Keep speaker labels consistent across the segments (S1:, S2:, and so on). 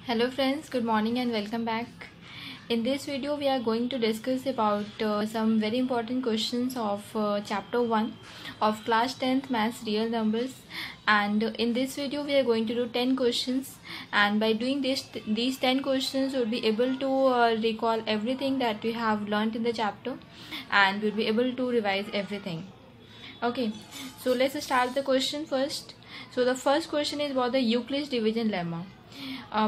S1: Hello friends, good morning and welcome back. In this video we are going to discuss about some very important questions of chapter 1 of class 10th maths real numbers, and in this video we are going to do 10 questions, and by doing these 10 questions we'll be able to recall everything that we have learned in the chapter, and we'll be able to revise everything. Okay, so let's start the question first. So the first question is about the Euclid's division lemma.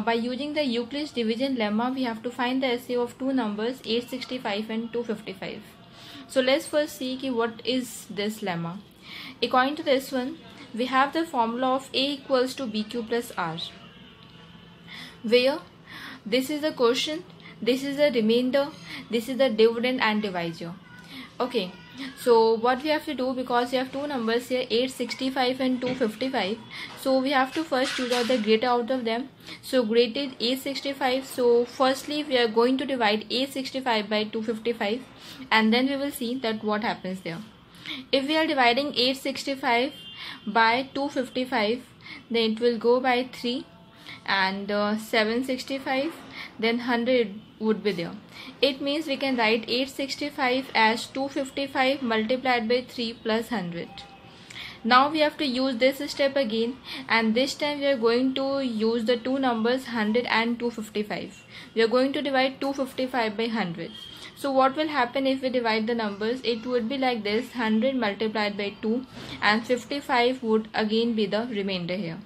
S1: By using the Euclid's division lemma, we have to find the SCF of two numbers 865 and 255. So let's first see what is this lemma. According to this one, we have the formula of A equals to BQ plus R, where this is the quotient, this is the remainder, this is the dividend and divisor. Okay, so what we have to do, because we have two numbers here 865 and 255, so we have to first choose out the greater out of them. So greater is 865, so firstly we are going to divide 865 by 255, and then we will see that what happens there. If we are dividing 865 by 255, then it will go by 3, and 765, then 100 would be there. It means we can write 865 as 255 multiplied by 3 plus 100. Now we have to use this step again, and this time we are going to use the two numbers 100 and 255. We are going to divide 255 by 100. So what will happen if we divide the numbers? It would be like this: 100 multiplied by 2, and 55 would again be the remainder here.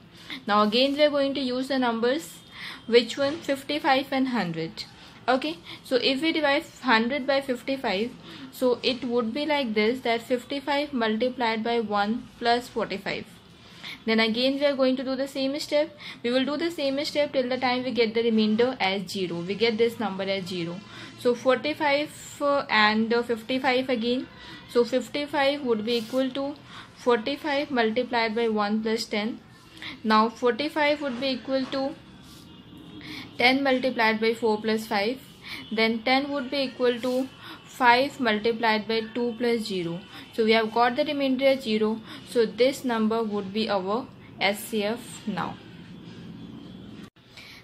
S1: Now again we are going to use the numbers, which one? 55 and 100. Okay, so if we divide 100 by 55, so it would be like this, that 55 multiplied by 1 plus 45. Then again we are going to do the same step. We will do the same step till the time we get the remainder as 0. We get this number as 0. So 45 and 55 again. So 55 would be equal to 45 multiplied by 1 plus 10. Now 45 would be equal to 10 multiplied by 4 plus 5. Then 10 would be equal to 5 multiplied by 2 plus 0. So we have got the remainder as 0. So this number would be our SCF now.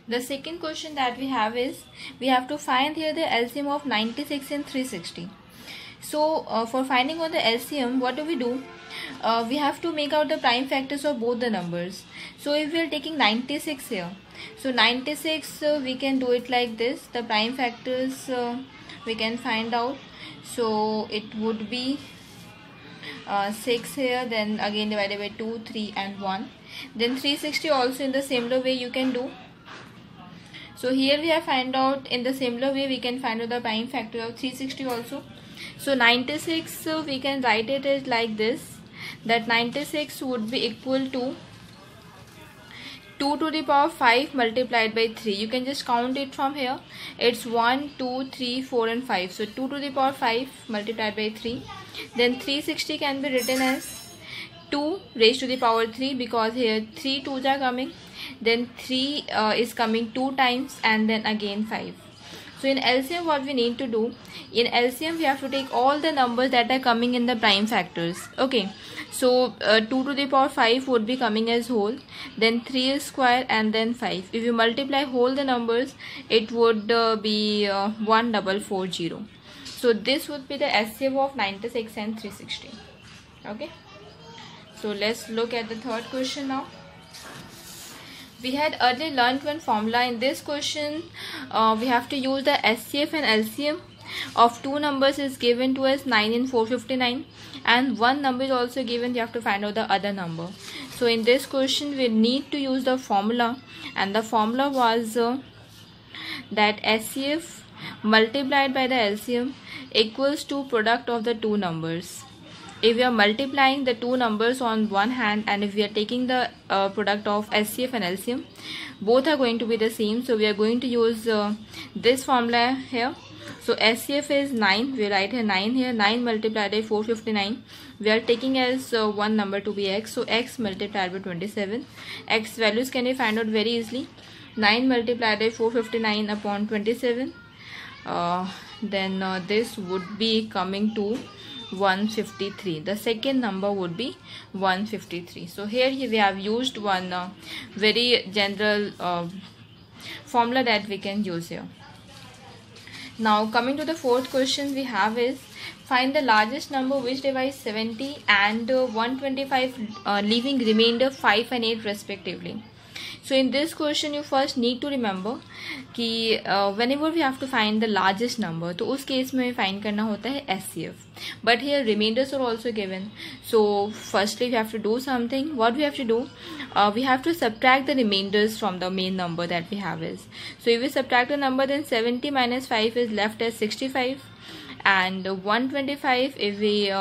S1: The second question that we have is, we have to find here the LCM of 96 and 360. So for finding out the LCM, what do? We have to make out the prime factors of both the numbers. So if we are taking 96 here, so 96 we can do it like this. The prime factors we can find out. So it would be 6 here, then again divided by 2, 3 and 1. Then 360 also in the similar way you can do. So here we have find out in the similar way we can find out the prime factor of 360 also. So 96 we can write it as like this, that 96 would be equal to 2 to the power 5 multiplied by 3. You can just count it from here. It's 1, 2, 3, 4 and 5. So 2 to the power 5 multiplied by 3. Then 360 can be written as 2 raised to the power 3, because here 3 2s are coming. Then 3 is coming 2 times, and then again 5. So in LCM what we need to do, in LCM we have to take all the numbers that are coming in the prime factors. Okay, so 2 to the power 5 would be coming as whole, then 3 is square, and then 5. If you multiply whole the numbers, it would be 1440. So this would be the SCF of 96 and 360. Okay, so let's look at the third question now. We had earlier learned one formula. In this question we have to use the SCF and LCM of two numbers is given to us 9 and 459, and one number is also given. You have to find out the other number. So in this question we need to use the formula, and the formula was that SCF multiplied by the LCM equals to product of the two numbers. If we are multiplying the two numbers on one hand, and if we are taking the product of SCF and LCM, both are going to be the same. So we are going to use this formula here. So SCF is 9. We write here 9 here. 9 multiplied by 459. We are taking as one number to be x. So x multiplied by 27. X values can be found out very easily. 9 multiplied by 459 upon 27. Then this would be coming to 153. The second number would be 153. So here we have used one very general formula that we can use here. Now coming to the fourth question we have is, find the largest number which divides 70 and 125, leaving remainder 5 and 8 respectively. So in this question you first need to remember कि whenever we have to find the largest number, तो उस case में find करना होता है SCF. But here remainders are also given. So firstly we have to do something. What we have to do? We have to subtract the remainders from the main number that we have is. So if we subtract the number, then 70 minus 5 is left as 65, and 125, if we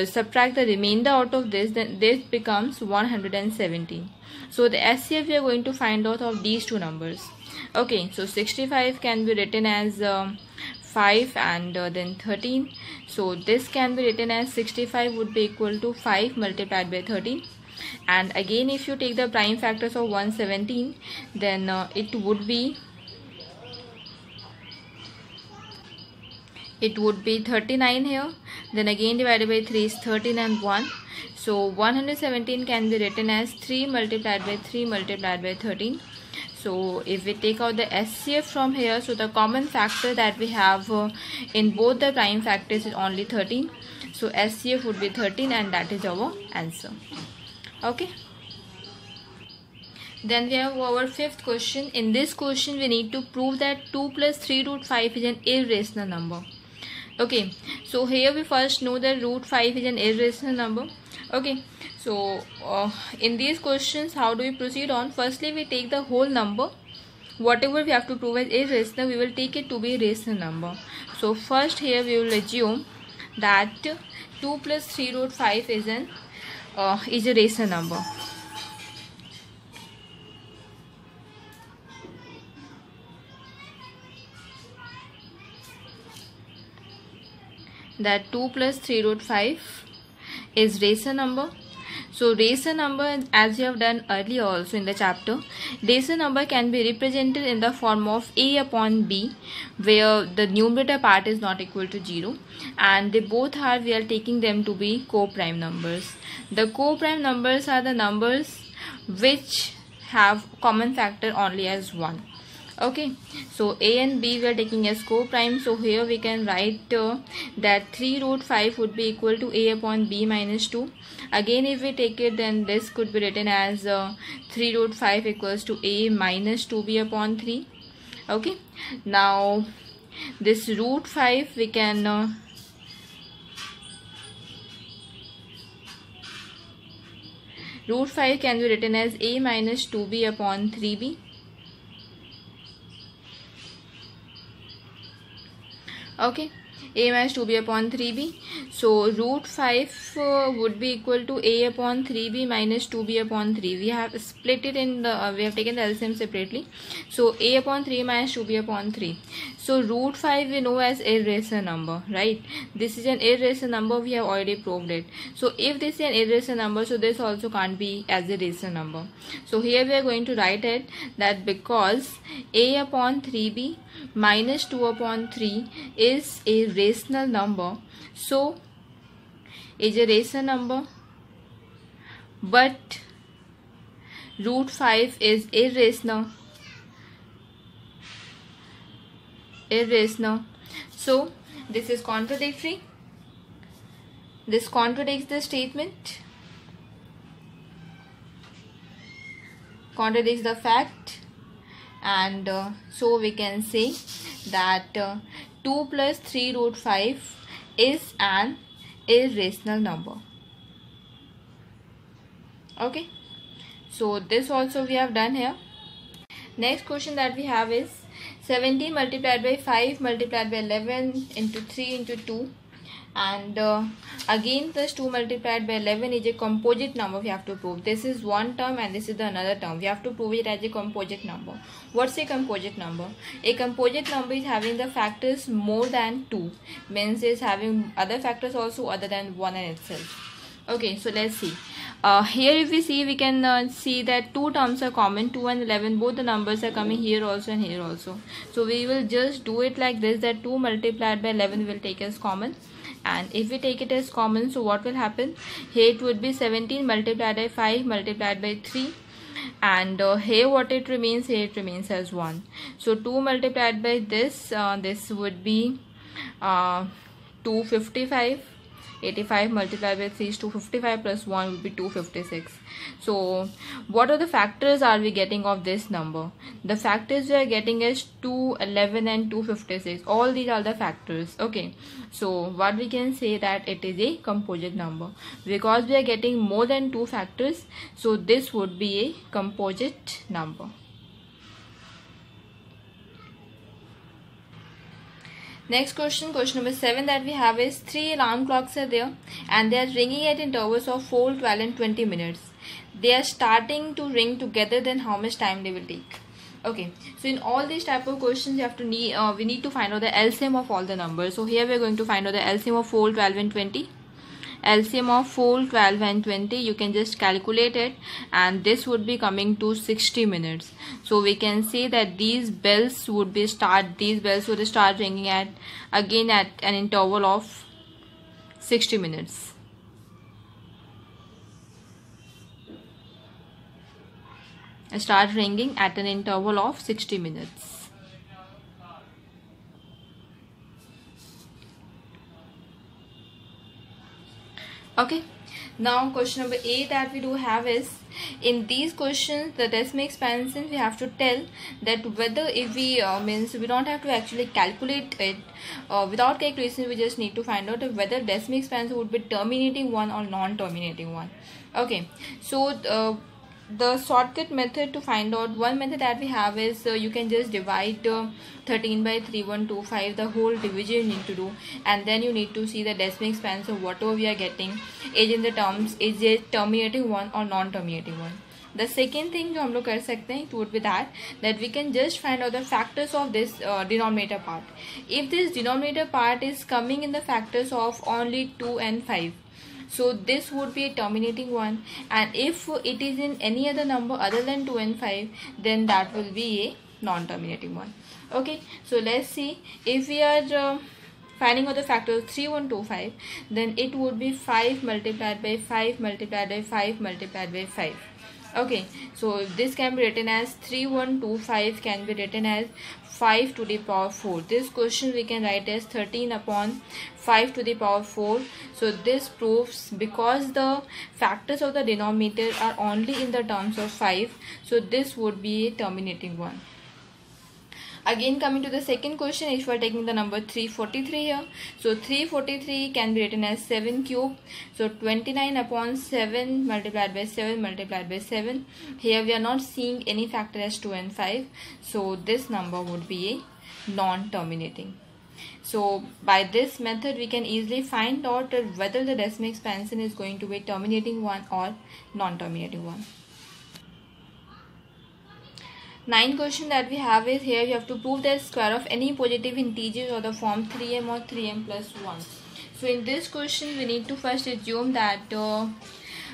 S1: subtract the remainder out of this, then this becomes 117. So the SCF we are going to find out of these two numbers. Okay, so 65 can be written as 5 and then 13. So this can be written as 65 would be equal to 5 multiplied by 13. And again, if you take the prime factors of 117, then it would be 39 here. Then again divided by 3 is 13 and 1. So 117 can be written as 3 multiplied by 3 multiplied by 13. So if we take out the SCF from here, so the common factor that we have in both the prime factors is only 13. So SCF would be 13, and that is our answer. Okay. Then we have our fifth question. In this question we need to prove that 2 plus 3 root 5 is an irrational number. Okay, so here we first know that root 5 is an irrational number. Okay, so in these questions how do we proceed on? Firstly we take the whole number. Whatever we have to prove as irrational, we will take it to be a rational number. So first here we will assume that 2 plus 3 root 5 is a rational number. That 2 plus 3 root 5 is rational number. So rational number, as we have done earlier also in the chapter, rational number can be represented in the form of a upon b, where the numerator part is not equal to 0, and they both are, we are taking them to be co-prime numbers. The co-prime numbers are the numbers which have common factor only as 1. Okay, so a and b we are taking as co-prime. So here we can write that 3 root 5 would be equal to a upon b minus 2. Again, if we take it, then this could be written as 3 root 5 equals to a minus 2b upon 3. Okay, now this root 5 we can root 5 can be written as a minus 2b upon 3b. Okay, a minus 2b upon 3b. So root 5 would be equal to a upon 3b minus 2b upon 3. We have split it in the we have taken the LCM separately. So a upon 3 minus 2b upon 3. So root 5 we know as irrational number, right? This is an irrational number, we have already proved it. So if this is an irrational number, so this also can't be as a rational number. So here we are going to write it that because a upon 3b minus 2 upon 3 is a rational number, so is a rational number, but root 5 is irrational. So this is contradictory. This contradicts the statement, contradicts the fact, and so we can say that 2 plus 3 root 5 is an irrational number. Okay, so this also we have done here. Next question that we have is 17 multiplied by 5 multiplied by 11 into 3 into 2, and again plus 2 multiplied by 11 is a composite number we have to prove. This is one term and this is the another term. We have to prove it as a composite number. What's a composite number? A composite number is having the factors more than 2, means is having other factors also other than 1 in itself. Okay, so let's see. Here if we see, we can see that two terms are common, 2 and 11, both the numbers are coming here also and here also. So we will just do it like this, that 2 multiplied by 11 will take as common, and if we take it as common, so what will happen? Here it would be 17 multiplied by 5 multiplied by 3, and here what it remains, here it remains as 1. So 2 multiplied by this, this would be 255. 85 multiplied by 3 is 255 plus 1 would be 256. So what are the factors are we getting of this number? The factors we are getting is 2, 11 and 256. All these are the factors. Okay, so what we can say that it is a composite number because we are getting more than 2 factors. So this would be a composite number. Next question, question number 7 that we have is 3 alarm clocks are there and they are ringing at intervals of 4, 12 and 20 minutes. They are starting to ring together, then how much time they will take? Okay, so in all these type of questions you have to we need to find out the LCM of all the numbers. So here we are going to find out the LCM of 4, 12 and 20. LCM of 4, 12 and 20, you can just calculate it and this would be coming to 60 minutes. So we can say that these bells would start ringing at again at an interval of 60 minutes. Start ringing at an interval of 60 minutes. Okay, now question number 8 that we do have is, in these questions the decimal expansion we have to tell that whether if we means we don't have to actually calculate it, without calculation we just need to find out whether decimal expansion would be terminating one or non-terminating one. Okay, so the shortcut method to find out, one method that we have is you can just divide 13 by 3125, the whole division you need to do, and then you need to see the decimal expansion whatever we are getting is in the terms, is it terminating one or non-terminating one. The second thing जो हम लोग कर सकते हैं, it would be that we can just find out the factors of this denominator part. If this denominator part is coming in the factors of only 2 and 5, so this would be a terminating one, and if it is in any other number other than 2 and 5, then that will be a non-terminating one. Okay, so let's see, if we are finding out the factors 3, 1, 2, 5, then it would be 5 multiplied by 5 multiplied by 5 multiplied by 5. Okay, so this can be written as 3125 can be written as 5 to the power 4. This question we can write as 13 upon 5 to the power 4. So this proves because the factors of the denominator are only in the terms of 5, so this would be a terminating one. Again, coming to the second question, if we are taking the number 343 here, so 343 can be written as 7 cube. So 29 upon 7 multiplied by 7 multiplied by 7. Here we are not seeing any factor as 2 and 5. So this number would be a non-terminating. So by this method we can easily find out whether the decimal expansion is going to be terminating one or non-terminating one. 9th question that we have is, here you have to prove the square of any positive integers of the form 3m or 3m plus 1. So in this question we need to first assume that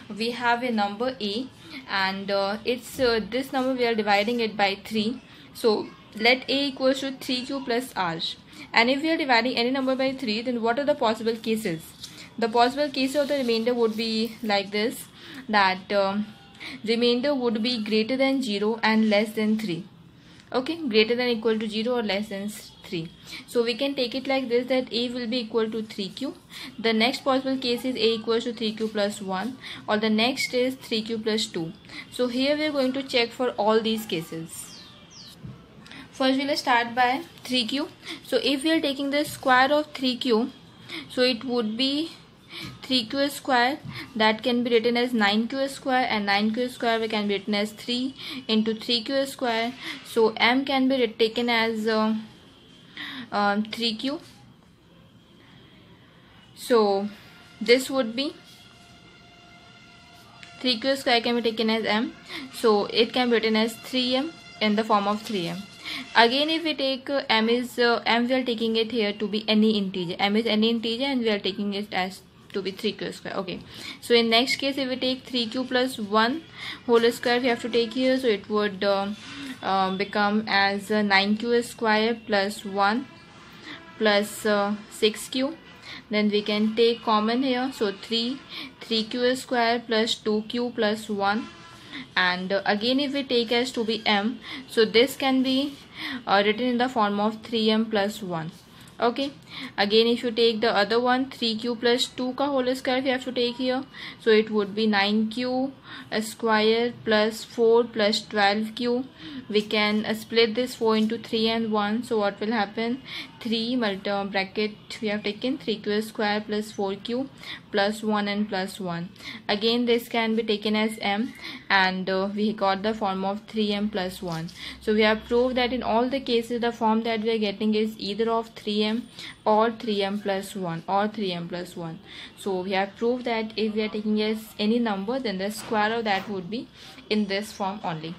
S1: we have a number a, and it's this number we are dividing it by 3. So let a equals to 3q plus r, and if we are dividing any number by 3, then what are the possible cases? The possible case of the remainder would be like this, that remainder would be greater than 0 and less than 3. Okay, greater than equal to 0 or less than 3. So we can take it like this, that a will be equal to 3q. The next possible case is a equals to 3q plus 1, or the next is 3q plus 2. So here we are going to check for all these cases. First we will start by 3q. So if we are taking the square of 3q, so it would be 3q square, that can be written as 9q square, and 9q square we can be written as 3 into 3q square. So m can be taken as 3q. So this would be 3q square can be taken as m, so it can be written as 3m in the form of 3m. Again, if we take m we are taking it here to be any integer. M is any integer and we are taking it as to be 3q square. Okay, so in next case, if we take 3q plus 1 whole square we have to take here, so it would become as 9q square plus 1 plus 6q. Then we can take common here, so 3q square plus 2q plus 1 and again if we take as to be m, so this can be written in the form of 3m plus 1. Okay, again if you take the other one, 3q plus 2 ka whole square we have to take here, so it would be 9q square plus 4 plus 12q. We can split this 4 into 3 and 1, so what will happen, 3 bracket we have taken 3q square plus 4q plus 1 and plus 1. Again this can be taken as m, and we got the form of 3m plus 1. So we have proved that in all the cases the form that we are getting is either of 3m or 3m plus 1 or 3m plus 1. So we have proved that if we are taking as any number, then the square of that would be in this form only.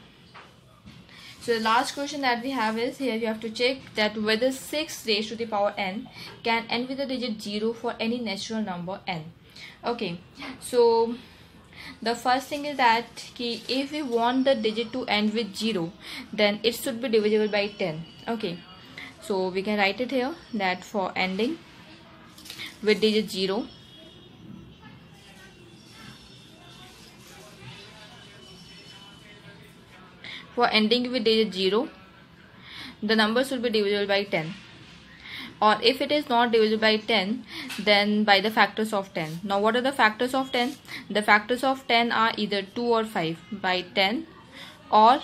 S1: So the last question that we have is, here you have to check that whether 6 raised to the power n can end with the digit 0 for any natural number n. Okay, so the first thing is that if we want the digit to end with 0, then it should be divisible by 10. Okay, so we can write it here that for ending with digit 0, the number should be divisible by 10, or if it is not divisible by 10, then by the factors of 10. Now what are the factors of 10? The factors of 10 are either 2 or 5. By 10 or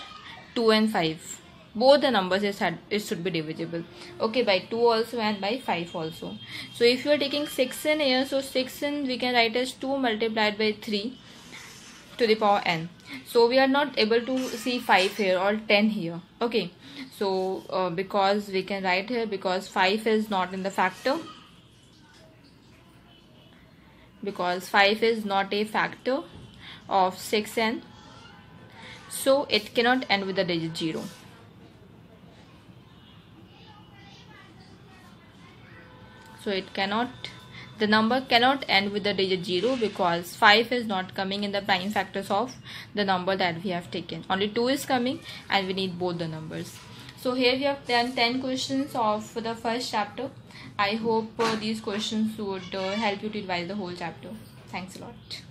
S1: 2 and 5, both the numbers it should be divisible. Okay, by 2 also and by 5 also. So if you are taking 6n here, so 6n we can write as 2 multiplied by 3 to the power n. So we are not able to see 5 here or 10 here. Okay, so because we can write here, because 5 is not in the factor, because 5 is not a factor of 6n, so it cannot end with the digit 0. So it cannot, the number cannot end with the digit 0, because 5 is not coming in the prime factors of the number that we have taken. Only 2 is coming and we need both the numbers. So here we have done 10 questions of the first chapter. I hope these questions would help you to revise the whole chapter. Thanks a lot.